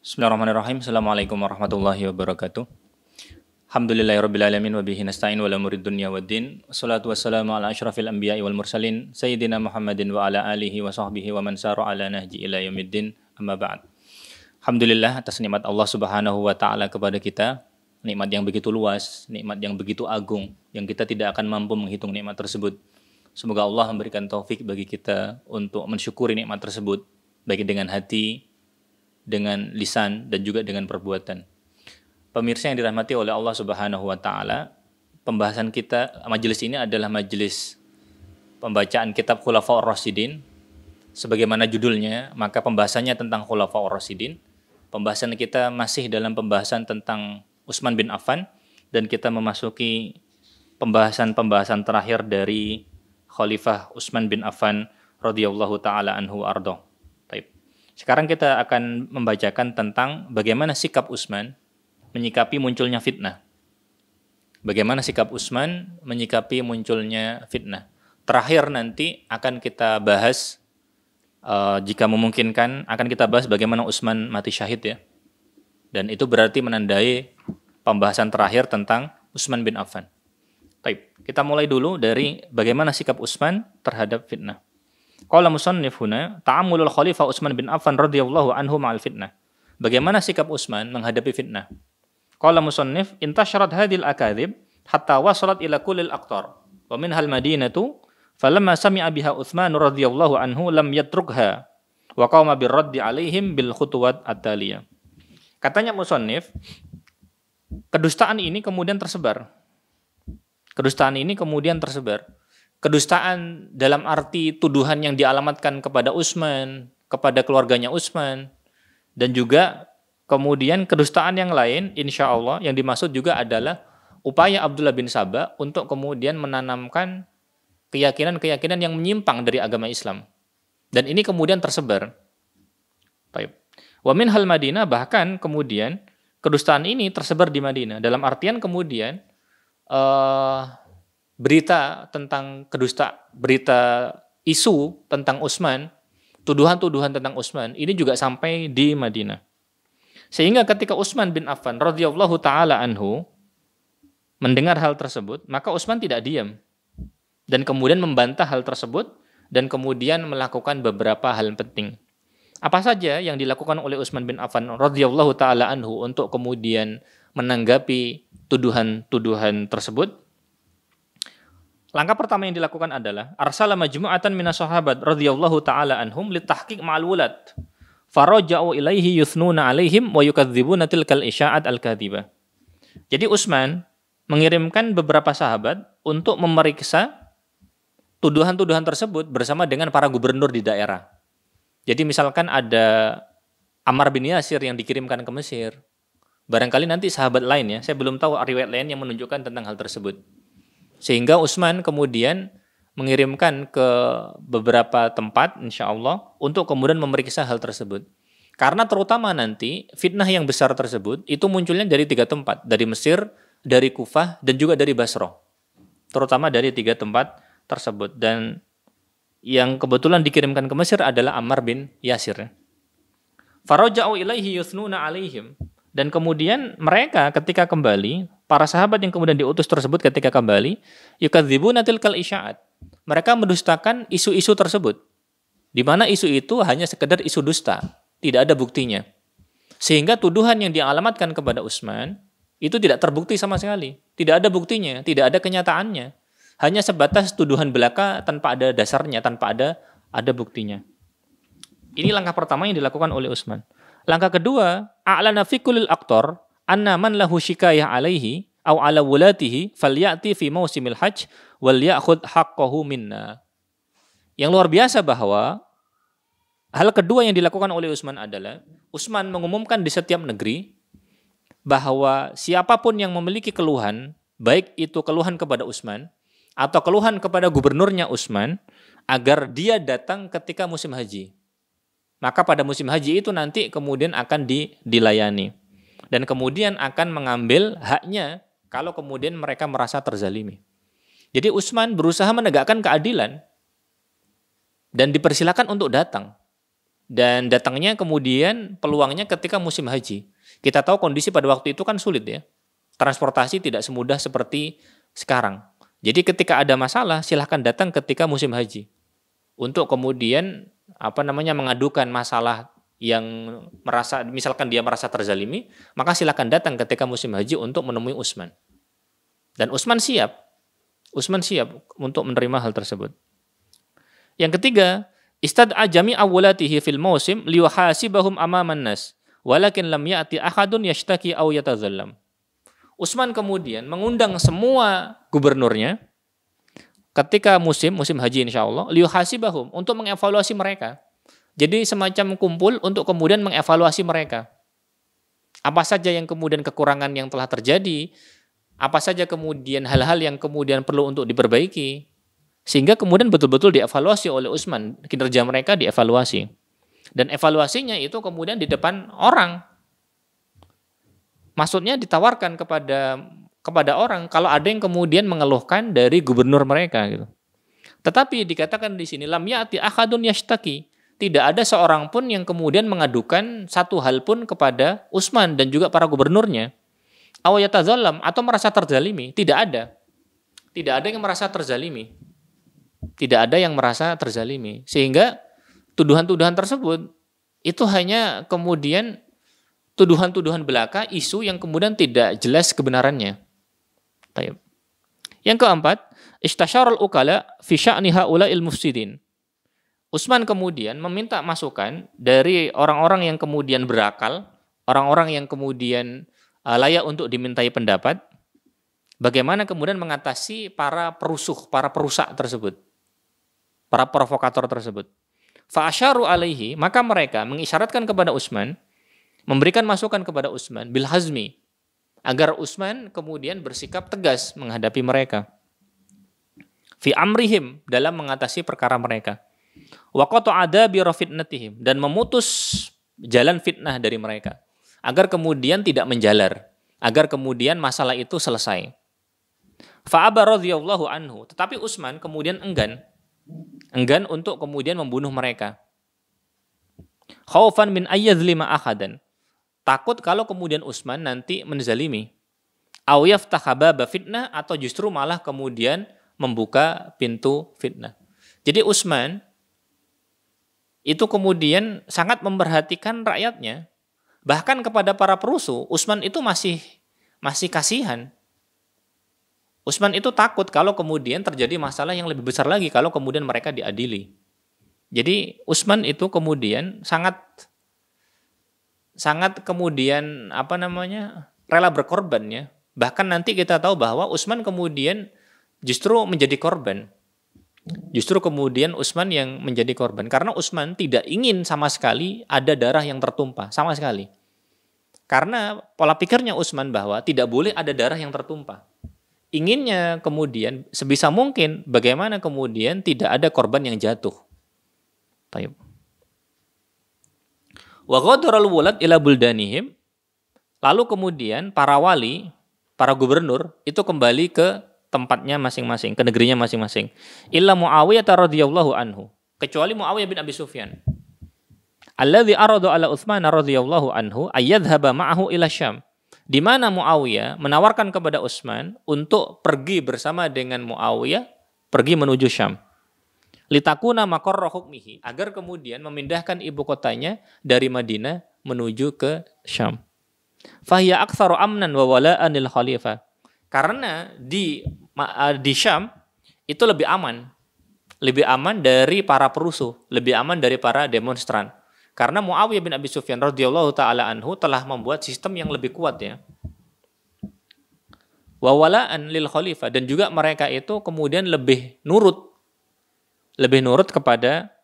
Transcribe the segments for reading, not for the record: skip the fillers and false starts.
Bismillahirrahmanirrahim. Assalamualaikum warahmatullahi wabarakatuh. Alhamdulillahirrabbilalamin wa bihi nasta'in wa la murid dunya waddin. Wassalatu wassalamu ala asyrafil anbiya'i wal mursalin Sayyidina Muhammadin wa ala alihi wa sahbihi wa man sara ala nahji ila yaumiddin. Amma ba'd. Alhamdulillah atas nikmat Allah Subhanahu wa taala kepada kita, nikmat yang begitu luas, nikmat yang begitu agung yang kita tidak akan mampu menghitung nikmat tersebut. Semoga Allah memberikan taufik bagi kita untuk mensyukuri nikmat tersebut, baik dengan hati, dengan lisan, dan juga dengan perbuatan. Pemirsa yang dirahmati oleh Allah Subhanahu wa taala, pembahasan kita majelis ini adalah majelis pembacaan kitab Khulafaur Rasyidin. Sebagaimana judulnya, maka pembahasannya tentang Khulafaur Rasyidin. Pembahasan kita masih dalam pembahasan tentang Utsman bin Affan, dan kita memasuki pembahasan terakhir dari Khalifah Utsman bin Affan radhiyallahu taala anhu ardo. Sekarang kita akan membacakan tentang bagaimana sikap Utsman menyikapi munculnya fitnah. Bagaimana sikap Utsman menyikapi munculnya fitnah. Terakhir nanti akan kita bahas, jika memungkinkan, akan kita bahas bagaimana Utsman mati syahid ya. Dan itu berarti menandai pembahasan terakhir tentang Utsman bin Affan. Baik, kita mulai dulu dari bagaimana sikap Utsman terhadap fitnah. Qala musannif huna ta'ammulul khalifah Utsman bin Affan radhiyallahu anhu ma'al fitnah. Bagaimana sikap Utsman menghadapi fitnah? Qala musannif intasharat hadhil akadzib hatta wasalat ila kullil aqtar wa minhal madinatu falamma sami'a biha Utsman radhiyallahu anhu lam yatrukha wa qama birraddi alaihim bil khutuwat at-taliyah. Katanya musannif, kedustaan ini kemudian tersebar. Kedustaan dalam arti tuduhan yang dialamatkan kepada Utsman, kepada keluarganya Utsman, dan juga kemudian kedustaan yang lain, insya Allah yang dimaksud juga adalah upaya Abdullah bin Sabah untuk kemudian menanamkan keyakinan-keyakinan yang menyimpang dari agama Islam. Dan ini kemudian tersebar. Baik. Wa minhal Madinah, bahkan kemudian kedustaan ini tersebar di Madinah. Dalam artian kemudian berita tentang berita isu tentang Utsman, tuduhan-tuduhan tentang Utsman, ini juga sampai di Madinah. Sehingga ketika Utsman bin Affan radhiyallahu taala anhu mendengar hal tersebut, maka Utsman tidak diam dan kemudian membantah hal tersebut dan kemudian melakukan beberapa hal penting. Apa saja yang dilakukan oleh Utsman bin Affan radhiyallahu taala anhu untuk kemudian menanggapi tuduhan-tuduhan tersebut? Langkah pertama yang dilakukan adalah arsala majmu'atan minas sahabat radhiyallahu taala anhum litahqiq ma'al wulad. Faraja'u ilaihi yuthnuna alaihim wa yukadzibuna tilkal isya'at al-kadhibah. Jadi Utsman mengirimkan beberapa sahabat untuk memeriksa tuduhan-tuduhan tersebut bersama dengan para gubernur di daerah. Jadi misalkan ada Ammar bin Yasir yang dikirimkan ke Mesir. Barangkali nanti sahabat lain ya, saya belum tahu riwayat lain yang menunjukkan tentang hal tersebut. Sehingga Utsman kemudian mengirimkan ke beberapa tempat insya Allah untuk kemudian memeriksa hal tersebut. Karena terutama nanti fitnah yang besar tersebut itu munculnya dari 3 tempat. Dari Mesir, dari Kufah, dan juga dari Basrah. Terutama dari 3 tempat tersebut. Dan yang kebetulan dikirimkan ke Mesir adalah Ammar bin Yasir. Faraja'u ilaihi yuthnuna alaihim. Dan kemudian mereka ketika kembali, para sahabat yang kemudian diutus tersebut ketika kembali, yukadzibuna tilkal isya'at. Mereka mendustakan isu-isu tersebut. Di mana isu itu hanya sekedar isu dusta, tidak ada buktinya. Sehingga tuduhan yang dialamatkan kepada Utsman itu tidak terbukti sama sekali. Tidak ada buktinya, tidak ada kenyataannya. Hanya sebatas tuduhan belaka tanpa ada dasarnya, tanpa ada buktinya. Ini langkah pertama yang dilakukan oleh Utsman. Langkah kedua, a'lana fi kullil aqtar anna man lahu syikayah alaihi aw ala wulatihi falyati fi mausimil hajj wal ya'khudh haqqahu minna. Yang luar biasa bahwa hal kedua yang dilakukan oleh Utsman adalah Utsman mengumumkan di setiap negeri bahwa siapapun yang memiliki keluhan, baik itu keluhan kepada Utsman atau keluhan kepada gubernurnya Utsman, agar dia datang ketika musim haji. Maka pada musim haji itu nanti kemudian akan dilayani. Dan kemudian akan mengambil haknya kalau kemudian mereka merasa terzalimi. Jadi Utsman berusaha menegakkan keadilan dan dipersilakan untuk datang. Dan datangnya kemudian peluangnya ketika musim haji. Kita tahu kondisi pada waktu itu kan sulit ya. Transportasi tidak semudah seperti sekarang. Jadi ketika ada masalah silahkan datang ketika musim haji. Untuk kemudian mengadukan masalah yang misalkan dia merasa terzalimi, maka silahkan datang ketika musim haji untuk menemui Utsman. Dan Utsman siap untuk menerima hal tersebut. Yang ketiga, istad'a jami'a wulatihi fil mausim liyuhasibahum amaman nas, walakin lam ya'ti ahadun yashtaki aw yatazallam. Utsman kemudian mengundang semua gubernurnya ketika musim haji insyaallah liyuhasibahum, untuk mengevaluasi mereka. Jadi semacam kumpul untuk kemudian mengevaluasi mereka. Apa saja yang kemudian kekurangan yang telah terjadi, apa saja kemudian hal-hal yang kemudian perlu untuk diperbaiki, sehingga kemudian betul-betul dievaluasi oleh Utsman, kinerja mereka dievaluasi. Dan evaluasinya itu kemudian di depan orang. Maksudnya ditawarkan kepada orang kalau ada yang kemudian mengeluhkan dari gubernur mereka gitu. Tetapi dikatakan di sini lam ya'ti ahadun yashtaki. Tidak ada seorang pun yang kemudian mengadukan satu hal pun kepada Utsman dan juga para gubernurnya. Aw yatazallam, atau merasa terzalimi. Tidak ada. Tidak ada yang merasa terzalimi. Tidak ada yang merasa terzalimi. Sehingga tuduhan-tuduhan tersebut itu hanya kemudian tuduhan-tuduhan belaka, isu yang kemudian tidak jelas kebenarannya. Baik. Yang keempat, istasyarul ukala fi sya'ni haula'il mufsidin. Utsman kemudian meminta masukan dari orang-orang yang kemudian berakal, orang-orang yang kemudian layak untuk dimintai pendapat, bagaimana kemudian mengatasi para perusuh, para perusak tersebut, para provokator tersebut. Fa'asyaru alaihi, maka mereka mengisyaratkan kepada Utsman, memberikan masukan kepada Utsman bil hazmi, agar Utsman kemudian bersikap tegas menghadapi mereka. Fi amrihim, dalam mengatasi perkara mereka. Wa qata'ada bi fitnatihim, dan memutus jalan fitnah dari mereka, agar kemudian tidak menjalar, agar kemudian masalah itu selesai. Fa'aba radhiyallahu anhu, tetapi Utsman kemudian enggan untuk kemudian membunuh mereka. Khaufan min ayyadhlima ahadan, takut kalau kemudian Utsman nanti menzalimi. Aw yaftaha baba fitnah, atau justru malah kemudian membuka pintu fitnah. Jadi Utsman itu kemudian sangat memperhatikan rakyatnya. Bahkan kepada para perusuh, Utsman itu masih kasihan. Utsman itu takut kalau kemudian terjadi masalah yang lebih besar lagi kalau kemudian mereka diadili. Jadi Utsman itu kemudian sangat kemudian rela berkorban ya. Bahkan nanti kita tahu bahwa Utsman kemudian justru menjadi korban. Justru kemudian Utsman yang menjadi korban, karena Utsman tidak ingin sama sekali ada darah yang tertumpah, sama sekali. Karena pola pikirnya Utsman bahwa tidak boleh ada darah yang tertumpah. Inginnya kemudian sebisa mungkin bagaimana kemudian tidak ada korban yang jatuh. Baik. Wa ghadaral wulad ila buldanihim, lalu kemudian para wali, para gubernur itu kembali ke tempatnya masing-masing, ke negerinya masing-masing. Illa Muawiyah radhiyallahu anhu, kecuali Muawiyah bin Abi Sufyan. Alladzi arada ala Utsman radhiyallahu anhu ayyadhhaba ma'ahu ila Syam. Di mana Muawiyah menawarkan kepada Utsman untuk pergi bersama dengan Muawiyah pergi menuju Syam. Litakuna maqarra hukmihi, agar kemudian memindahkan ibu kotanya dari Madinah menuju ke Syam. Fahiya aktsaru amnan wa wala'an lil khalifah. Karena di Syam itu lebih aman dari para perusuh, lebih aman dari para demonstran. Karena Muawiyah bin Abi Sufyan radhiyallahu taala anhu telah membuat sistem yang lebih kuat ya. Wa wala'an lil khalifah, dan juga mereka itu kemudian lebih nurut kepada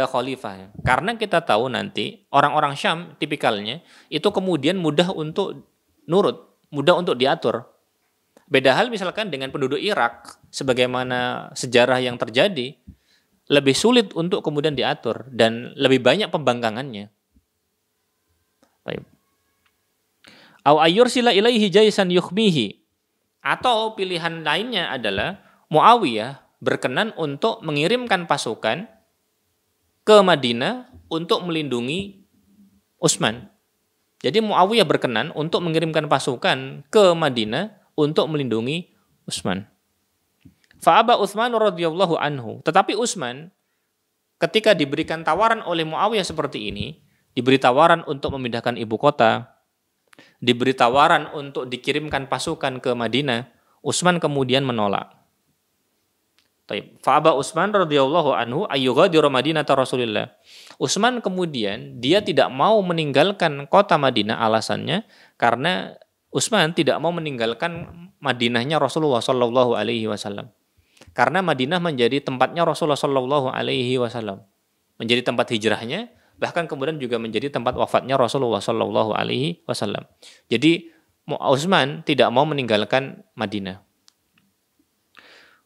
khalifah ya. Karena kita tahu nanti orang-orang Syam tipikalnya itu kemudian mudah untuk nurut, mudah untuk diatur. Beda hal misalkan dengan penduduk Irak, sebagaimana sejarah yang terjadi, lebih sulit untuk kemudian diatur dan lebih banyak pembangkangannya. Baik. Aw ayyursila ilaihi jaisan yukhmihi, atau pilihan lainnya adalah Muawiyah berkenan untuk mengirimkan pasukan ke Madinah untuk melindungi Utsman. Jadi Muawiyah berkenan untuk mengirimkan pasukan ke Madinah untuk melindungi Utsman. Fa'aba Utsman radhiyallahu anhu. Tetapi Utsman ketika diberikan tawaran oleh Muawiyah seperti ini, diberi tawaran untuk memindahkan ibu kota, diberi tawaran untuk dikirimkan pasukan ke Madinah, Utsman kemudian menolak. Fa'aba Utsman radhiyallahu anhu ayyughadira Madinata Rasulillah. Utsman kemudian dia tidak mau meninggalkan kota Madinah, alasannya karena Utsman tidak mau meninggalkan Madinahnya Rasulullah sallallahu alaihi wasallam. Karena Madinah menjadi tempatnya Rasulullah sallallahu alaihi wasallam. Menjadi tempat hijrahnya, bahkan kemudian juga menjadi tempat wafatnya Rasulullah sallallahu alaihi wasallam. Jadi Utsman tidak mau meninggalkan Madinah.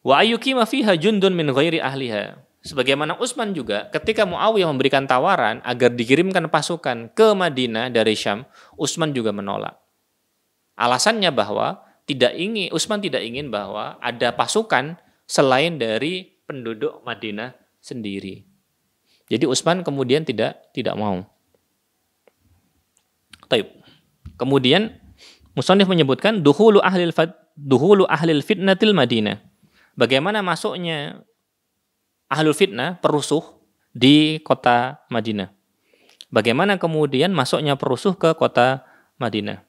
Wa ayyukima fiha jundun min ghairi ahliha. Sebagaimana Utsman juga ketika Muawiyah memberikan tawaran agar dikirimkan pasukan ke Madinah dari Syam, Utsman juga menolak. Alasannya bahwa Utsman tidak ingin bahwa ada pasukan selain dari penduduk Madinah sendiri. Jadi Utsman kemudian tidak mau. Taib. Kemudian musannif menyebutkan duhulu ahlil fitnatil Madinah. Bagaimana masuknya ahlul fitnah, perusuh di kota Madinah. Bagaimana kemudian masuknya perusuh ke kota Madinah.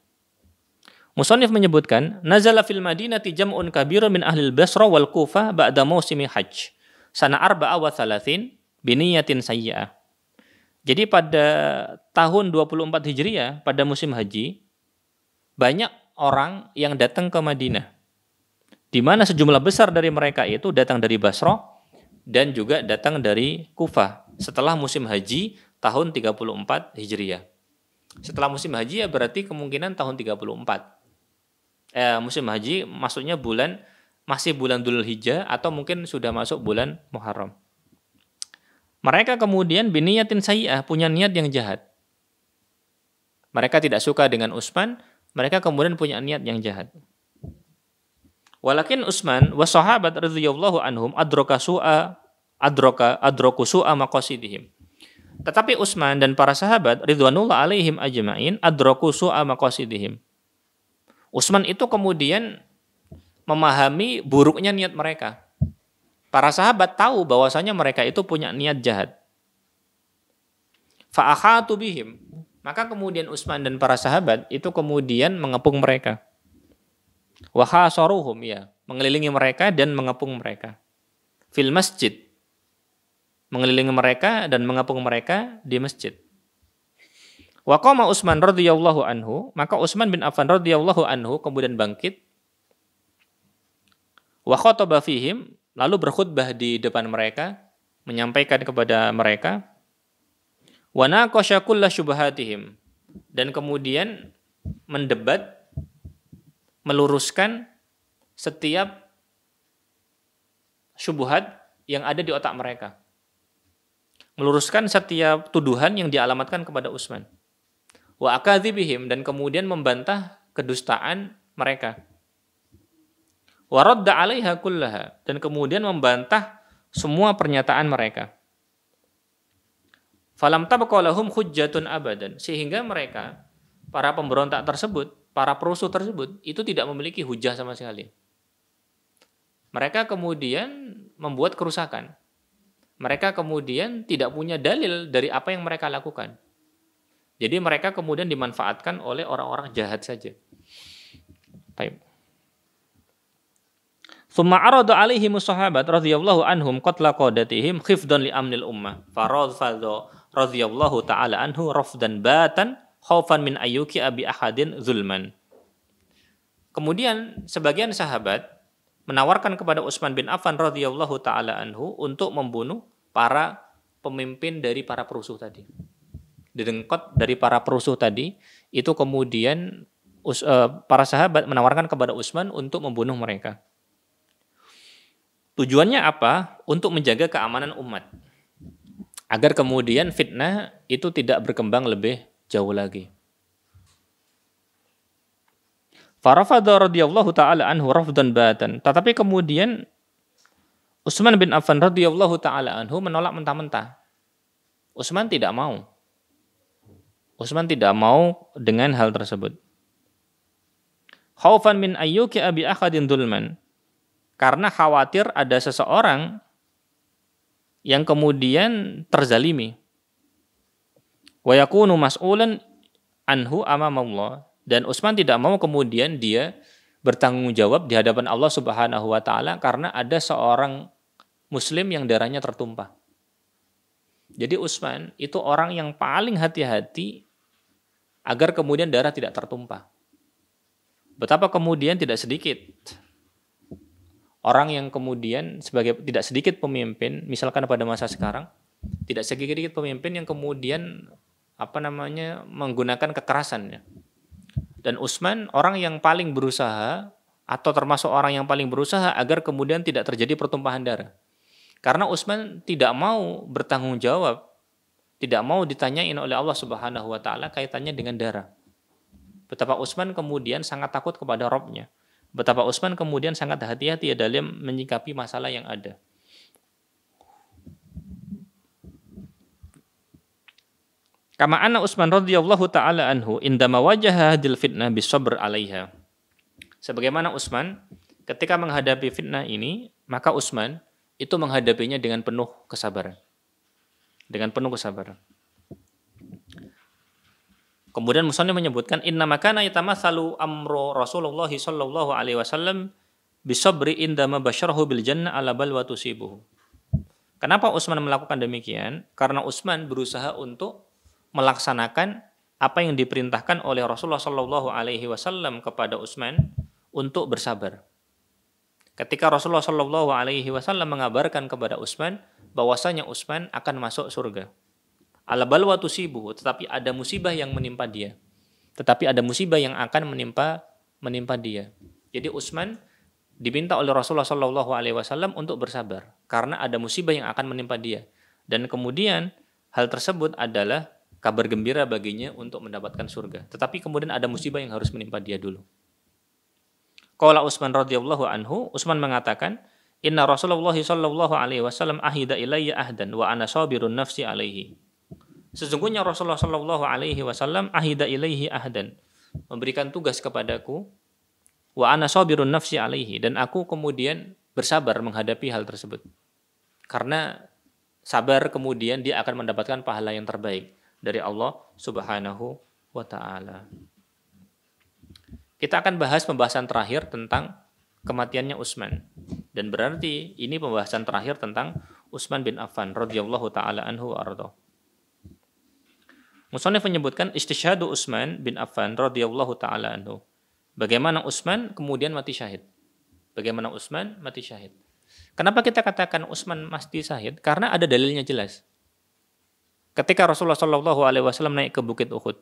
Musannif menyebutkan, nazala fil Madinati jam'un kabirun min ahlil Basra wal Kufah ba'da mausimi hajj. Sana 34 biniyatin sayyi'ah. Jadi pada tahun 24 Hijriah, pada musim haji, banyak orang yang datang ke Madinah. Di mana sejumlah besar dari mereka itu datang dari Basra dan juga datang dari Kufah setelah musim haji tahun 34 Hijriah. Setelah musim haji ya berarti kemungkinan tahun 34. Musim haji maksudnya masih bulan Dzulhijjah atau mungkin sudah masuk bulan Muharram. Mereka kemudian biniyatin sayyi'ah, punya niat yang jahat. Mereka tidak suka dengan Utsman, mereka kemudian punya niat yang jahat. Walakin Utsman wa sahabat radhiyallahu anhum adraku su'a maqasidihim. Tetapi Utsman dan para sahabat ridwanullah alaihim ajma'in adraku su'a maqasidihim. Utsman itu kemudian memahami buruknya niat mereka. Para sahabat tahu bahwasanya mereka itu punya niat jahat. Fa akhatu bihim. Maka kemudian Utsman dan para sahabat itu kemudian mengepung mereka. Wa hasaruhum, ya, mengelilingi mereka dan mengepung mereka. Fil masjid. Mengelilingi mereka dan mengepung mereka di masjid. Wa qama Utsman radhiyallahu anhu, maka Utsman bin Affan radhiyallahu anhu kemudian bangkit. Wa khataba fihim, lalu berkhutbah di depan mereka, menyampaikan kepada mereka. Wa naqasha kulla syubhatihim, dan kemudian mendebat, meluruskan setiap syubhat yang ada di otak mereka. Meluruskan setiap tuduhan yang dialamatkan kepada Utsman. Wa akadzibihim, dan kemudian membantah kedustaan mereka. Wa radda 'alaiha kullaha, dan kemudian membantah semua pernyataan mereka. Falam tabqa lahum hujjatun abadan, sehingga mereka, para pemberontak tersebut, para perusuh tersebut itu tidak memiliki hujah sama sekali. Mereka kemudian membuat kerusakan. Mereka kemudian tidak punya dalil dari apa yang mereka lakukan. Jadi mereka kemudian dimanfaatkan oleh orang-orang jahat saja. Baik. Tsumma arada alaihim sahabat radhiyallahu anhum qatla qadatihim khifdan li amnil ummah. Faradfadha radhiyallahu ta'ala anhu rafdan batan khaufan min ayyuki abi ahadin zulman. Kemudian sebagian sahabat menawarkan kepada Utsman bin Affan radhiyallahu ta'ala anhu untuk membunuh para pemimpin dari para perusuh tadi. Didengkot dari para perusuh tadi, itu kemudian para sahabat menawarkan kepada Utsman untuk membunuh mereka. Tujuannya apa? Untuk menjaga keamanan umat. Agar kemudian fitnah itu tidak berkembang lebih jauh lagi. Farafadha radhiyallahu ta'ala anhu rafdan batan. Tetapi kemudian Utsman bin Affan radhiyallahu ta'ala anhu menolak mentah-mentah. Utsman tidak mau. Utsman tidak mau dengan hal tersebut. Khaufan min ayyuki abi ahadin dzulman. Karena khawatir ada seseorang yang kemudian terzalimi. Wa yakunu mas'ulan anhu amamallah. Dan Utsman tidak mau kemudian dia bertanggung jawab di hadapan Allah Subhanahu wa taala karena ada seorang muslim yang darahnya tertumpah. Jadi Utsman itu orang yang paling hati-hati agar kemudian darah tidak tertumpah. Betapa kemudian tidak sedikit orang yang kemudian tidak sedikit pemimpin, misalkan pada masa sekarang, tidak sedikit pemimpin yang kemudian menggunakan kekerasan ya. Dan Utsman orang yang paling berusaha atau termasuk orang yang paling berusaha agar kemudian tidak terjadi pertumpahan darah. Karena Utsman tidak mau bertanggung jawab, tidak mau ditanyain oleh Allah Subhanahu wa taala kaitannya dengan darah. Betapa Utsman kemudian sangat takut kepada Rabb-nya. Betapa Utsman kemudian sangat hati-hati dalam menyikapi masalah yang ada. Kama anna Utsman radhiyallahu taala anhu indama wajaha hadil fitnah bisabr 'alaiha. Sebagaimana Utsman ketika menghadapi fitnah ini, maka Utsman itu menghadapinya dengan penuh kesabaran. Dengan penuh kesabaran. Kemudian musannif menyebutkan inna makana yatamatsalu amru Rasulullah sallallahu alaihi wasallam bisabri indama basyarahu bil jannah ala balwa tusibuhu. Kenapa Utsman melakukan demikian? Karena Utsman berusaha untuk melaksanakan apa yang diperintahkan oleh Rasulullah sallallahu alaihi wasallam kepada Utsman untuk bersabar. Ketika Rasulullah sallallahu alaihi wasallam mengabarkan kepada Utsman bahwasanya Utsman akan masuk surga. Ala balwa tusibuhu, tetapi ada musibah yang menimpa dia. Tetapi ada musibah yang akan menimpa dia. Jadi Utsman diminta oleh Rasulullah sallallahu alaihi wasallam untuk bersabar karena ada musibah yang akan menimpa dia. Dan kemudian hal tersebut adalah kabar gembira baginya untuk mendapatkan surga. Tetapi kemudian ada musibah yang harus menimpa dia dulu. Qala Utsman radhiyallahu anhu, Utsman mengatakan, "Inna Rasulullah sallallahu alaihi wasallam ahida ilayya ahdan wa ana sabirun nafsi alaihi." Sesungguhnya Rasulullah sallallahu alaihi wasallam ahida ilaihi ahdan, memberikan tugas kepadaku, wa ana sabirun nafsi alaihi, dan aku kemudian bersabar menghadapi hal tersebut. Karena sabar kemudian dia akan mendapatkan pahala yang terbaik dari Allah Subhanahu wa taala. Kita akan bahas pembahasan terakhir tentang kematiannya Utsman. Dan berarti ini pembahasan terakhir tentang Utsman bin Affan radhiyallahu taala anhu wa ardha. Musannif menyebutkan istisyhadu Utsman bin Affan radhiyallahu taala anhu. Bagaimana Utsman kemudian mati syahid? Bagaimana Utsman mati syahid? Kenapa kita katakan Utsman mati syahid? Karena ada dalilnya jelas. Ketika Rasulullah sallallahu alaihi wasallam naik ke Bukit Uhud,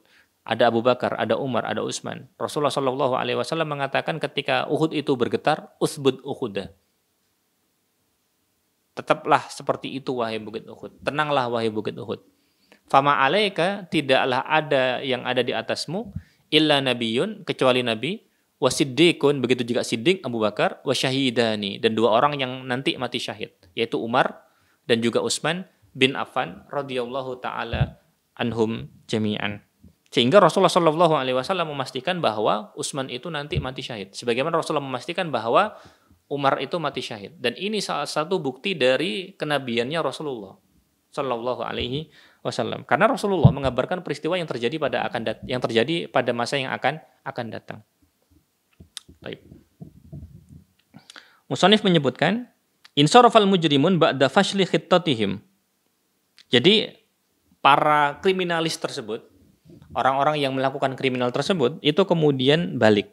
ada Abu Bakar, ada Umar, ada Utsman. Rasulullah sallallahu alaihi wasallam mengatakan ketika Uhud itu bergetar, usbud Uhudah. Tetaplah seperti itu wahai Bukit Uhud. Tenanglah wahai Bukit Uhud. Fama alaika, tidaklah ada yang ada di atasmu illa nabiyun, kecuali nabi, wasiddiqun, begitu juga Siddiq Abu Bakar, wasyahidani, dan dua orang yang nanti mati syahid, yaitu Umar dan juga Utsman bin Affan radhiyallahu taala anhum jami'an. Sehingga Rasulullah sallallahu alaihi wasallam memastikan bahwa Utsman itu nanti mati syahid, sebagaimana Rasulullah memastikan bahwa Umar itu mati syahid. Dan ini salah satu bukti dari kenabiannya Rasulullah sallallahu alaihi wasallam. Karena Rasulullah mengabarkan peristiwa yang terjadi pada masa yang akan datang. Baik. Musannif menyebutkan insarafal mujrimun ba'da fashli khittatihim. Jadi para kriminalis tersebut, orang-orang yang melakukan kriminal tersebut itu kemudian balik.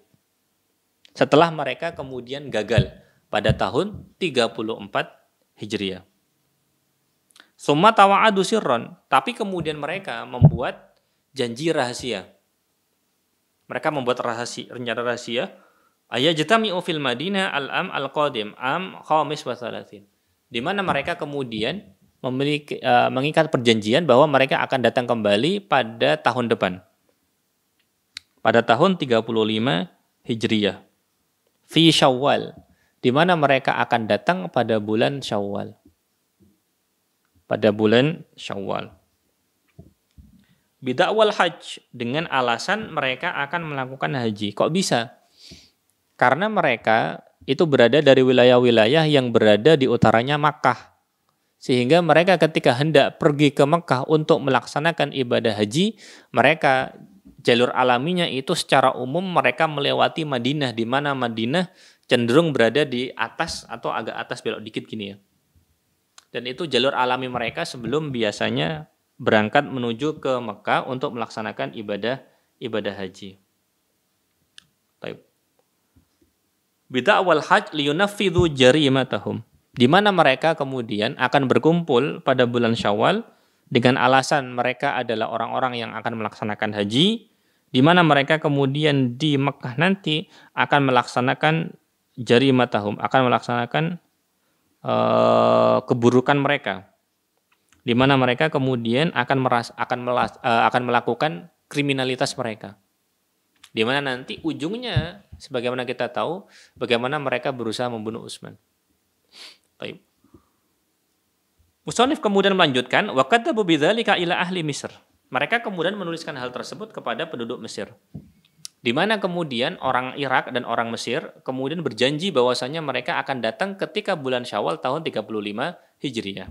Setelah mereka kemudian gagal pada tahun 34 Hijriah. Summa tawa'adu sirron, tapi kemudian mereka membuat janji rahasia. Mereka membuat rencana rahasia. Ayajtami'u fil Madinah al-am al-qadim am khamis wa thalathin. Di mana mereka kemudian mengikat perjanjian bahwa mereka akan datang kembali pada tahun depan. Pada tahun 35 Hijriah. Fi Syawal, di mana mereka akan datang pada bulan Syawal. Pada bulan Syawal. Bidakwal hajj, dengan alasan mereka akan melakukan haji. Kok bisa? Karena mereka itu berada dari wilayah-wilayah yang berada di utaranya Makkah. Sehingga mereka ketika hendak pergi ke Mekah untuk melaksanakan ibadah haji, mereka jalur alaminya itu secara umum mereka melewati Madinah, di mana Madinah cenderung berada di atas atau agak atas belok dikit gini ya. Dan itu jalur alami mereka sebelum biasanya berangkat menuju ke Mekah untuk melaksanakan ibadah haji. Baik. Bid'awal hajj liyunafidhu jarimatahum. Di mana mereka kemudian akan berkumpul pada bulan Syawal dengan alasan mereka adalah orang-orang yang akan melaksanakan haji, di mana mereka kemudian di Mekah nanti akan melaksanakan jarimatahum, akan melaksanakan keburukan mereka, di mana mereka kemudian akan melakukan kriminalitas mereka, di mana nanti ujungnya, sebagaimana kita tahu, bagaimana mereka berusaha membunuh Utsman. Baik. Musannif kemudian melanjutkan, wa katabu bidzalika ila ahli Misr. Mereka kemudian menuliskan hal tersebut kepada penduduk Mesir. Di mana kemudian orang Irak dan orang Mesir kemudian berjanji bahwasanya mereka akan datang ketika bulan Syawal tahun 35 Hijriah.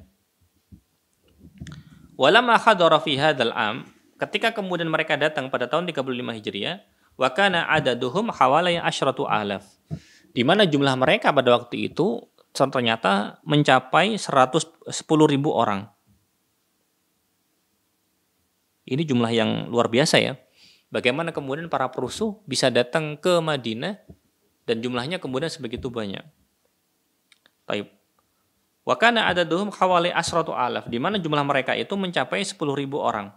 Walamma hadara fi hadzal am, ketika kemudian mereka datang pada tahun 35 Hijriah, wa kana adaduhum hawalai asyratu alaf. Di mana jumlah mereka pada waktu itu ternyata mencapai 110.000 orang. Ini jumlah yang luar biasa ya. Bagaimana kemudian para perusuh bisa datang ke Madinah dan jumlahnya kemudian sebegitu banyak. Taib. Wa kana adaduhum hawali asratu alaf, di mana jumlah mereka itu mencapai 10.000 orang.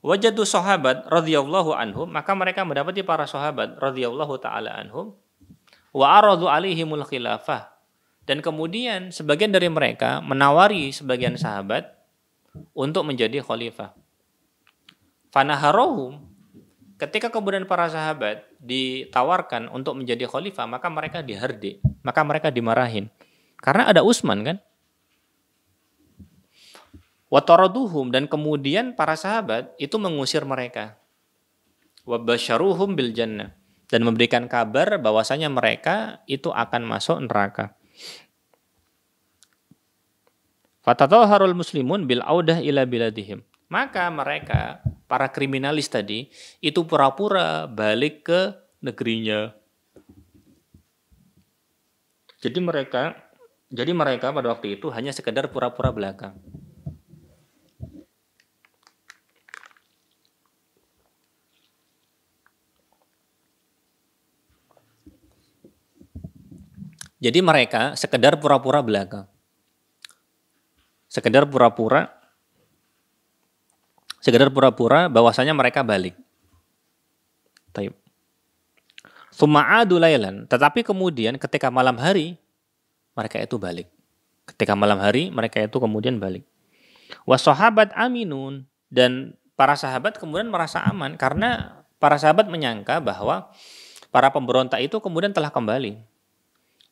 Wajadu sahabat radhiyallahu anhum, maka mereka mendapati para sahabat radhiyallahu taala anhum wa aradu alaihimul khilafah, dan kemudian sebagian dari mereka menawari sebagian sahabat untuk menjadi khalifah. Fanaharohum, ketika kemudian para sahabat ditawarkan untuk menjadi khalifah, maka mereka dihardik, maka mereka dimarahin. Karena ada Utsman kan? Wataraduhum, dan kemudian para sahabat itu mengusir mereka. Wabasyaruhum bil jannah, dan memberikan kabar bahwasanya mereka itu akan masuk neraka. Fatatahharul muslimun bil audah ila biladihim. Maka mereka, para kriminalis tadi, itu pura-pura balik ke negerinya. Jadi mereka pada waktu itu hanya sekedar pura-pura belaka. Jadi mereka sekedar pura-pura belaka. Sekedar pura-pura bahwasanya mereka balik. Taib. Tsuma'adu lailan, tetapi kemudian ketika malam hari mereka itu balik. Ketika malam hari mereka itu kemudian balik. Wasahabat aminun, dan para sahabat kemudian merasa aman karena para sahabat menyangka bahwa para pemberontak itu kemudian telah kembali.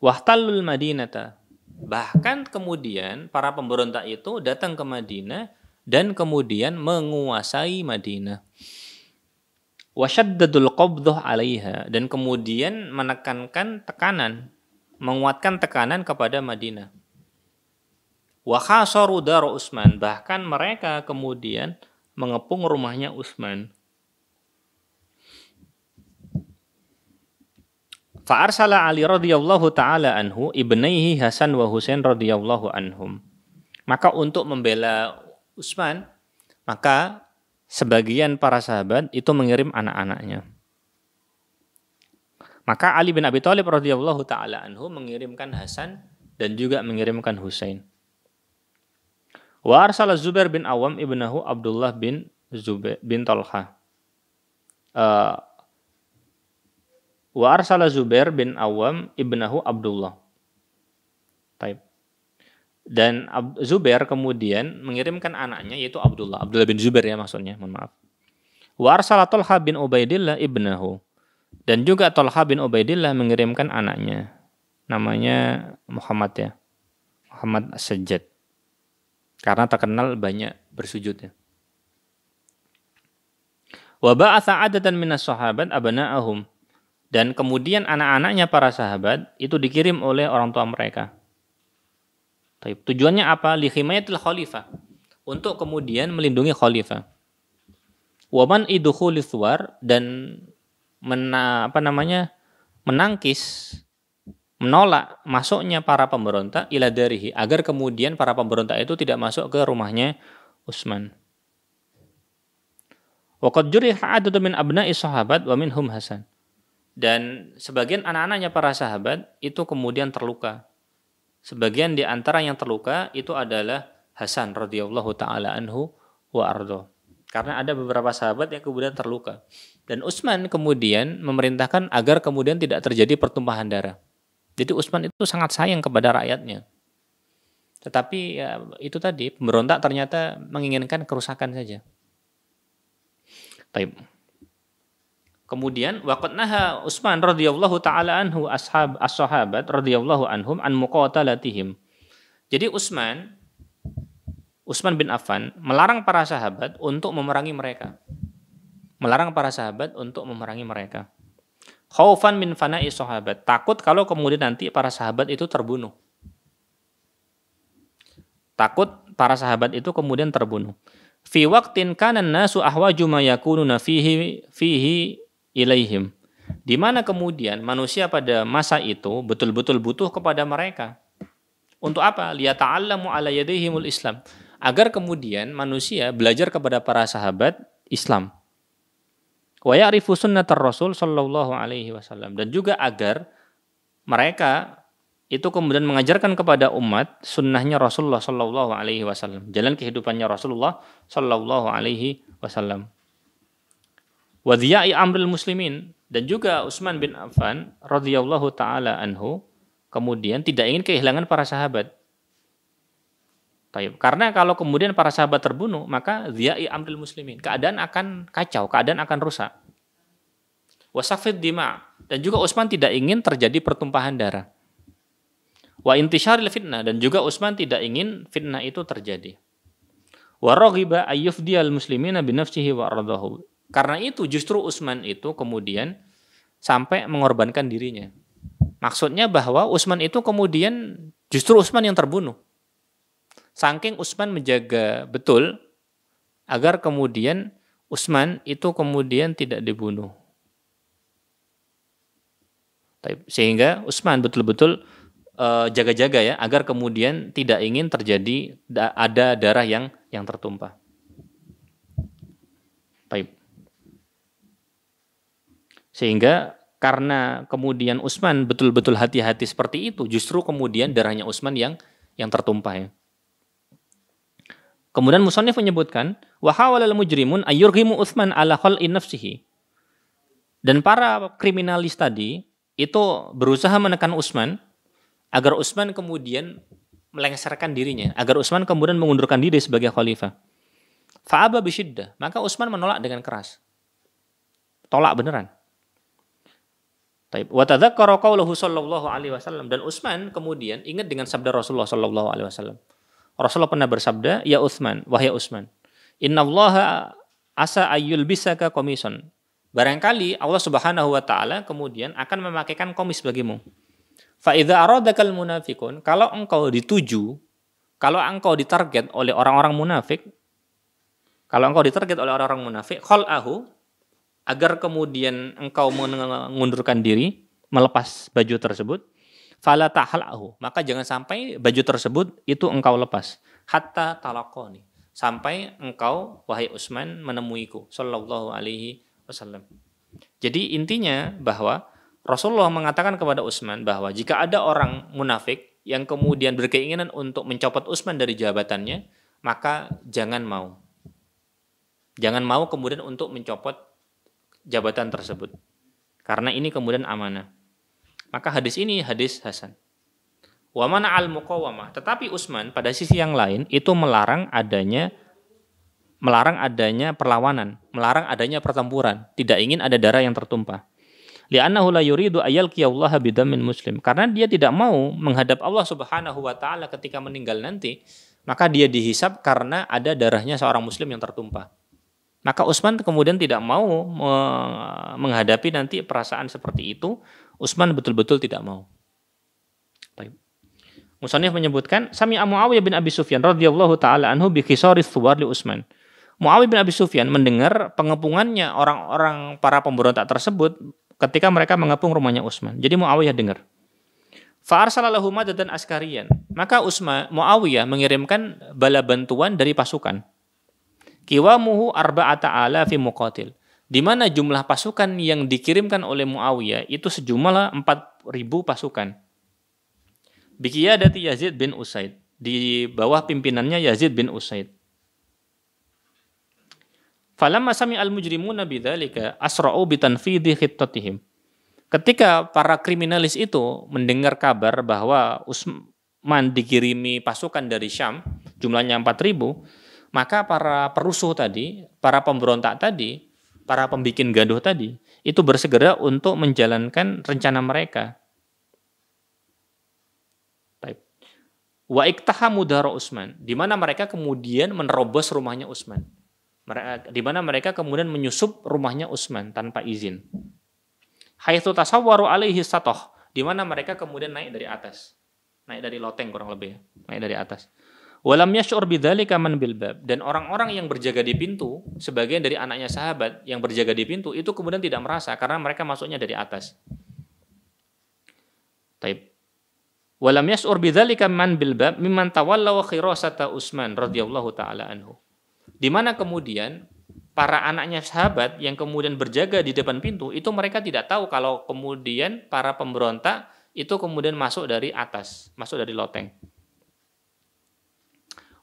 Wahtallul Madinata, bahkan kemudian para pemberontak itu datang ke Madinah dan kemudian menguasai Madinah. Wasyaddadul qabdhah 'alaiha, dan kemudian menekankan tekanan, menguatkan tekanan kepada Madinah. Wa khasaru dar Utsman, bahkan mereka kemudian mengepung rumahnya Utsman. Fa arsala Ali radhiyallahu taala anhu ibnaihi Hasan wa Husain radhiyallahu anhum. Maka untuk membela Utsman, maka sebagian para sahabat itu mengirim anak-anaknya. Maka Ali bin Abi Thalib radhiyallahu taala anhu mengirimkan Hasan dan juga mengirimkan Husain. Wa arsala Zubair bin Awam ibnahu Abdullah bin Zubair bin Talha. Wa arsala Zubair bin Awam ibnahu Abdullah. Taib. Dan Zubair kemudian mengirimkan anaknya yaitu Abdullah bin Zubair ya maksudnya, mohon maaf. Wa arsala Talha bin Ubaidillah ibnahu. Dan juga Talha bin Ubaidillah mengirimkan anaknya. Namanya Muhammad ya. Muhammad As-Sajjad. Karena terkenal banyak bersujudnya. Wa ba'atha 'adatan minas sahabat abna'ahum. Dan kemudian anak-anaknya para sahabat itu dikirim oleh orang tua mereka. Tujuannya apa? Li himayatil khalifah. Untuk kemudian melindungi khalifah. Wa man idkhulits suwar, dan menangkis, menolak masuknya para pemberontak ila darihi, agar kemudian para pemberontak itu tidak masuk ke rumahnya Utsman. Wa qad juriha 'adadun min abna'i sahabat wa minhum Hasan. Dan sebagian anak-anaknya para sahabat itu kemudian terluka. Sebagian di antara yang terluka itu adalah Hasan radhiyallahu taala anhu wa ardo. Karena ada beberapa sahabat yang kemudian terluka. Dan Utsman kemudian memerintahkan agar kemudian tidak terjadi pertumpahan darah. Jadi Utsman itu sangat sayang kepada rakyatnya. Tetapi ya, itu tadi, pemberontak ternyata menginginkan kerusakan saja. Baik. Kemudian waqad naha Utsman radhiyallahu taala anhu as-sahabat radhiyallahu anhum an muqatalatihim. Jadi Utsman bin Affan melarang para sahabat untuk memerangi mereka. Melarang para sahabat untuk memerangi mereka. Khaufan min fana'i sahabat. Takut kalau kemudian nanti para sahabat itu terbunuh. Takut para sahabat itu kemudian terbunuh. Fi waqtin kana an-nasu ahwaju ma yakununa fihi ilaihim. Di mana kemudian manusia pada masa itu betul-betul butuh kepada mereka. Untuk apa? Liyata'allamu ala yadaihimul Islam. Agar kemudian manusia belajar kepada para sahabat Islam. Wa ya'rifu sunnatar Rasul sallallahu alaihi wasallam, dan juga agar mereka itu kemudian mengajarkan kepada umat sunnahnya Rasulullah sallallahu alaihi wasallam, jalan kehidupannya Rasulullah sallallahu alaihi wasallam. Wa dhiya'i amril muslimin, dan juga Utsman bin Affan radhiyallahu taala anhu kemudian tidak ingin kehilangan para sahabat. Karena kalau kemudian para sahabat terbunuh, maka dhiya'i amril muslimin, keadaan akan kacau, keadaan akan rusak. Wasafid dima, dan juga Utsman tidak ingin terjadi pertumpahan darah. Wa intisyaril fitnah, dan juga Utsman tidak ingin fitnah itu terjadi. Wa raghiba ayyufdiyal muslimina binafsihi wa ardahu. Karena itu justru Utsman itu kemudian sampai mengorbankan dirinya. Maksudnya bahwa Utsman itu kemudian justru Utsman yang terbunuh. Saking Utsman menjaga betul agar kemudian Utsman itu kemudian tidak dibunuh. Sehingga Utsman betul-betul jaga-jaga ya, agar kemudian tidak ingin terjadi ada darah yang tertumpah. Sehingga karena kemudian Utsman betul-betul hati-hati seperti itu, justru kemudian darahnya Utsman yang tertumpah ya. Kemudian musannif menyebutkan wa hawalal mujrimun ayyurghimu Utsman ala khal'i nafsihi. Dan para kriminalis tadi itu berusaha menekan Utsman agar Utsman kemudian melengsarkan dirinya, agar Utsman kemudian mengundurkan diri sebagai khalifah. Fa'aba bisyiddah, maka Utsman menolak dengan keras. Tolak beneran. Wa tadzakkara qaulahu sallallahu alaihi wasallam, dan Utsman kemudian ingat dengan sabda Rasulullah sallallahu alaihi wasallam. Rasulullah pernah bersabda, "Ya Utsman, wahai Utsman, innallaha asa ayyul bisaka qamisan." Barangkali Allah Subhanahu wa taala kemudian akan memakaikan komis bagimu. Fa idza aradakal munafiqun, kalau engkau dituju, kalau engkau ditarget oleh orang-orang munafik, khal'ahu, agar kemudian engkau mengundurkan diri, melepas baju tersebut, fala ta'hal'ahu, maka jangan sampai baju tersebut itu engkau lepas, hatta talaqani, sampai engkau wahai Utsman menemuiku sallallahu alaihi wasallam. Jadi intinya bahwa Rasulullah mengatakan kepada Utsman bahwa jika ada orang munafik yang kemudian berkeinginan untuk mencopot Utsman dari jabatannya, maka jangan mau kemudian untuk mencopot jabatan tersebut, karena ini kemudian amanah. Maka hadis ini hadis hasan. Wa mana'al muqawamah, tetapi Utsman pada sisi yang lain itu melarang adanya perlawanan, melarang adanya pertempuran, tidak ingin ada darah yang tertumpah. Li'annahu la yuridu ayyalqiyallaha bidamin muslim, karena dia tidak mau menghadap Allah Subhanahu wa taala ketika meninggal nanti, maka dia dihisab karena ada darahnya seorang muslim yang tertumpah. Maka Utsman kemudian tidak mau menghadapi nanti perasaan seperti itu. Utsman betul-betul tidak mau. Baik. Musannif menyebutkan Sami'a Muawiyah bin Abi Sufyan radhiyallahu taala anhu bi qisari thuwar li Utsman. Muawiyah bin Abi Sufyan mendengar pengepungannya orang-orang para pemberontak tersebut ketika mereka mengepung rumahnya Utsman. Jadi Muawiyah dengar. Fa arsalallahu madadan askariyan. Maka Muawiyah mengirimkan bala bantuan dari pasukan. Kiwamuhu arba'ata alafi muqatil. Di mana jumlah pasukan yang dikirimkan oleh Muawiyah itu sejumlah 4.000 pasukan. Biqiyadati Yazid bin Usaid. Di bawah pimpinannya Yazid bin Usaid. Falamma sami'al mujrimuna bidzalika asra'u bitanfidhi khittatihim. Ketika para kriminalis itu mendengar kabar bahwa Utsman dikirimi pasukan dari Syam, jumlahnya 4.000, maka para perusuh tadi, para pemberontak tadi, para pembikin gaduh tadi, itu bersegera untuk menjalankan rencana mereka. Wa iktahamu dara Utsman, di mana mereka kemudian menerobos rumahnya Utsman. Di mana mereka kemudian menyusup rumahnya Utsman tanpa izin. Haitsu tasawwaru alaihi satoh, di mana mereka kemudian naik dari atas. Naik dari loteng kurang lebih, naik dari atas. Walam yash'ur bidzalika man bil bab, dan orang-orang yang berjaga di pintu, sebagian dari anaknya sahabat yang berjaga di pintu itu kemudian tidak merasa karena mereka masuknya dari atas. Taib. Walam yash'ur bidzalika man bil bab mimman tawallaw khirasata Utsman radhiyallahu taala anhu. Di mana kemudian para anaknya sahabat yang kemudian berjaga di depan pintu itu mereka tidak tahu kalau kemudian para pemberontak itu kemudian masuk dari atas, masuk dari loteng.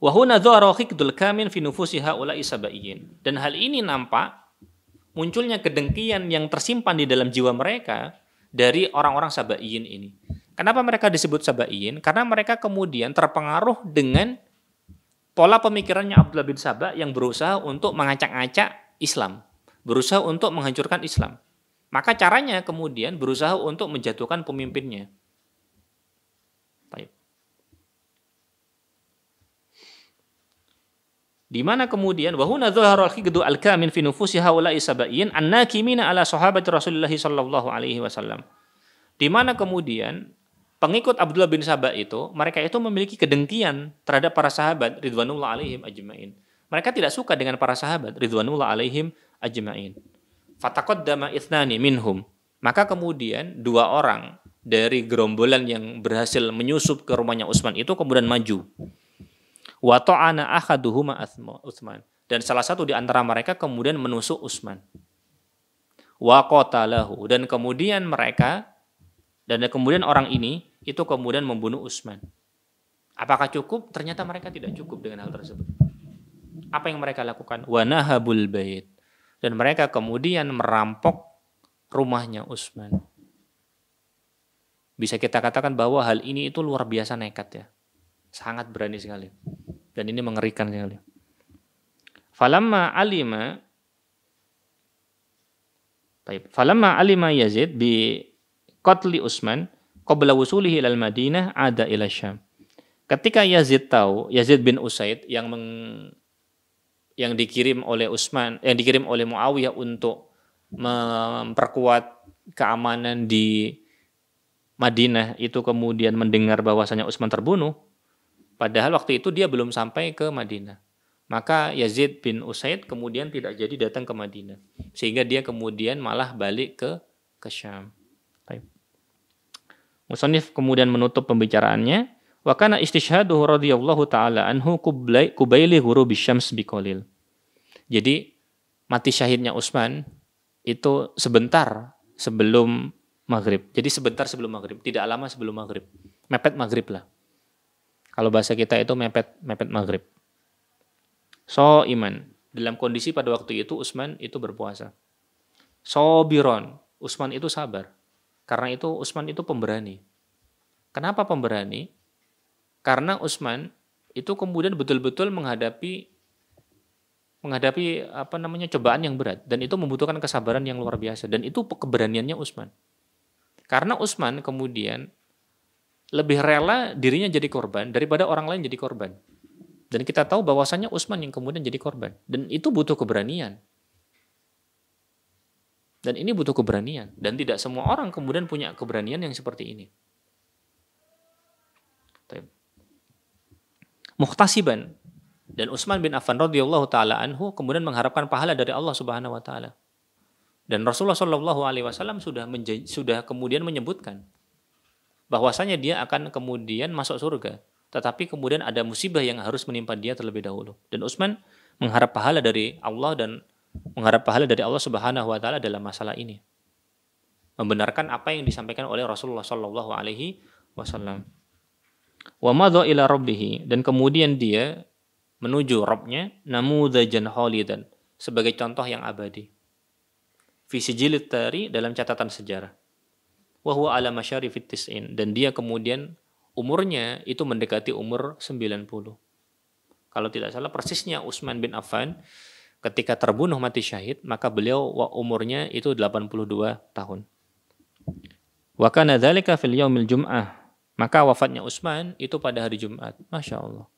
Wa huna dhara khiqdul kamin fi nufusi haula'i sabaiyin. Dan hal ini nampak munculnya kedengkian yang tersimpan di dalam jiwa mereka dari orang-orang Sabaiyin ini. Kenapa mereka disebut Sabaiyin? Karena mereka kemudian terpengaruh dengan pola pemikirannya Abdullah bin Saba yang berusaha untuk mengacak-acak Islam, berusaha untuk menghancurkan Islam. Maka caranya kemudian berusaha untuk menjatuhkan pemimpinnya. Baik. Di mana kemudian wahuna dzahara al-khiqdu al-kamin fi nufusi haula'i sabaiyin annakimina ala sahabati Rasulullah sallallahu alaihi wasallam. Di mana kemudian pengikut Abdullah bin Saba itu mereka itu memiliki kedengkian terhadap para sahabat ridwanullah alaihim ajmain. Mereka tidak suka dengan para sahabat ridwanullah alaihim ajmain. Fataqaddama ithnani minhum. Maka kemudian dua orang dari gerombolan yang berhasil menyusup ke rumahnya Utsman itu kemudian maju. Wa ta'ana ahaduhuma Utsman, dan salah satu di antara mereka kemudian menusuk Utsman. Wa qatalahu, dan kemudian orang ini itu kemudian membunuh Utsman. Apakah cukup? Ternyata mereka tidak cukup dengan hal tersebut. Apa yang mereka lakukan? Wa nahabul bait, dan mereka kemudian merampok rumahnya Utsman. Bisa kita katakan bahwa hal ini itu luar biasa nekat ya. Sangat berani sekali. Dan ini mengerikan sekali. Falamma alima Yazid bi qatli Utsman qabla wusulihi ilal Madinah ada ila Syam. Ketika Yazid tahu, Yazid bin Usaid yang dikirim oleh Muawiyah untuk memperkuat keamanan di Madinah itu kemudian mendengar bahwasanya Utsman terbunuh. Padahal waktu itu dia belum sampai ke Madinah. Maka Yazid bin Usaid kemudian tidak jadi datang ke Madinah. Sehingga dia kemudian malah balik ke Syam. Musannif kemudian menutup pembicaraannya. Wa kana istishhaduhu radhiyallahu ta'ala anhu kubaili ghurubi syams biqalil. Jadi mati syahidnya Utsman itu sebentar sebelum maghrib. Jadi sebentar sebelum maghrib. Tidak lama sebelum maghrib. Mepet maghrib lah. Kalau bahasa kita itu mepet maghrib. So iman. Dalam kondisi pada waktu itu Utsman itu berpuasa. Sobiron. Utsman itu sabar. Karena itu Utsman itu pemberani. Kenapa pemberani? Karena Utsman itu kemudian betul-betul menghadapi cobaan yang berat, dan itu membutuhkan kesabaran yang luar biasa, dan itu keberaniannya Utsman. Karena Utsman kemudian lebih rela dirinya jadi korban daripada orang lain jadi korban. Dan kita tahu bahwasannya Utsman yang kemudian jadi korban. Dan itu butuh keberanian. Dan ini butuh keberanian. Dan tidak semua orang kemudian punya keberanian yang seperti ini. Muhtasiban. Dan Utsman bin Affan radhiyallahu taala anhu kemudian mengharapkan pahala dari Allah Subhanahu wa taala. Dan Rasulullah Shallallahu alaihi wasallam sudah kemudian menyebutkan bahwasanya dia akan kemudian masuk surga. Tetapi kemudian ada musibah yang harus menimpa dia terlebih dahulu. Dan Utsman mengharap pahala dari Allah dan mengharap pahala dari Allah Subhanahu wa taala dalam masalah ini. Membenarkan apa yang disampaikan oleh Rasulullah sallallahu alaihi wasallam. Wa madha ila rabbih, dan kemudian dia menuju Rabb-nya, namudzajan khalidan, sebagai contoh yang abadi. Fi sijillit tari, dalam catatan sejarah. Wa huwa ala masyarifit tis'in, dan dia kemudian umurnya itu mendekati umur 90. Kalau tidak salah persisnya Utsman bin Affan ketika terbunuh mati syahid, maka beliau umurnya itu 82 tahun. Wa kana dzalika fil yaumil jum'ah. Maka wafatnya Utsman itu pada hari Jumat. Masya Allah.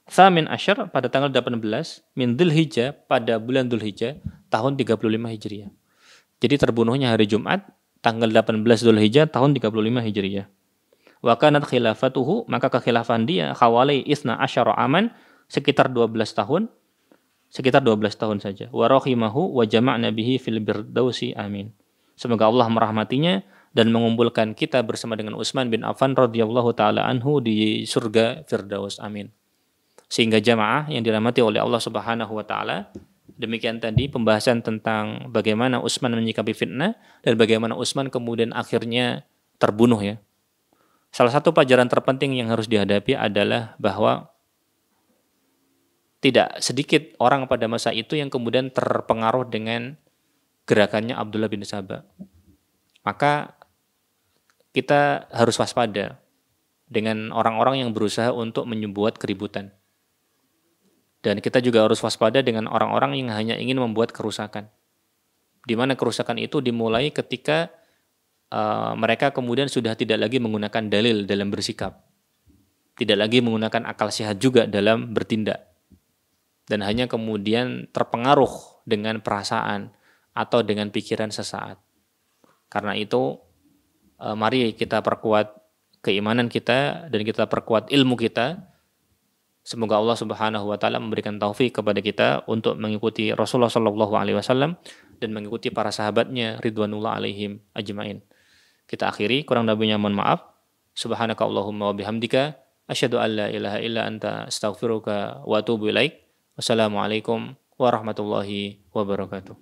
Tsamin Asyar, pada tanggal 18 min Dzulhijjah, pada bulan Dzulhijjah tahun 35 Hijriah. Jadi terbunuhnya hari Jumat tanggal 18 Dzulhijjah tahun 35 Hijriah. Wa kanat khilafatuhu, maka kekhilafan dia hawali isna asyara aman, sekitar 12 tahun. Sekitar 12 tahun saja. Wa rahimahu wa jama'na bihi fil firdausi, amin. Semoga Allah merahmatinya dan mengumpulkan kita bersama dengan Utsman bin Affan radhiyallahu taala anhu di surga Firdaus, amin. Sehingga jamaah yang dirahmati oleh Allah Subhanahu wa taala, demikian tadi pembahasan tentang bagaimana Utsman menyikapi fitnah dan bagaimana Utsman kemudian akhirnya terbunuh ya. Salah satu pelajaran terpenting yang harus dihadapi adalah bahwa tidak sedikit orang pada masa itu yang kemudian terpengaruh dengan gerakannya Abdullah bin Sabah. Maka kita harus waspada dengan orang-orang yang berusaha untuk membuat keributan. Dan kita juga harus waspada dengan orang-orang yang hanya ingin membuat kerusakan. Di mana kerusakan itu dimulai ketika mereka kemudian sudah tidak lagi menggunakan dalil dalam bersikap. Tidak lagi menggunakan akal sehat juga dalam bertindak. Dan hanya kemudian terpengaruh dengan perasaan atau dengan pikiran sesaat. Karena itu, mari kita perkuat keimanan kita dan kita perkuat ilmu kita. Semoga Allah Subhanahu wa taala memberikan taufik kepada kita untuk mengikuti Rasulullah sallallahu alaihi wasallam dan mengikuti para sahabatnya ridwanullah alaihim ajmain. Kita akhiri, kurang lebihnya mohon maaf. Subhanakallahumma wa bihamdika asyhadu an la ilaha illa anta astaghfiruka wa atubu ilaik. Wassalamualaikum warahmatullahi wabarakatuh.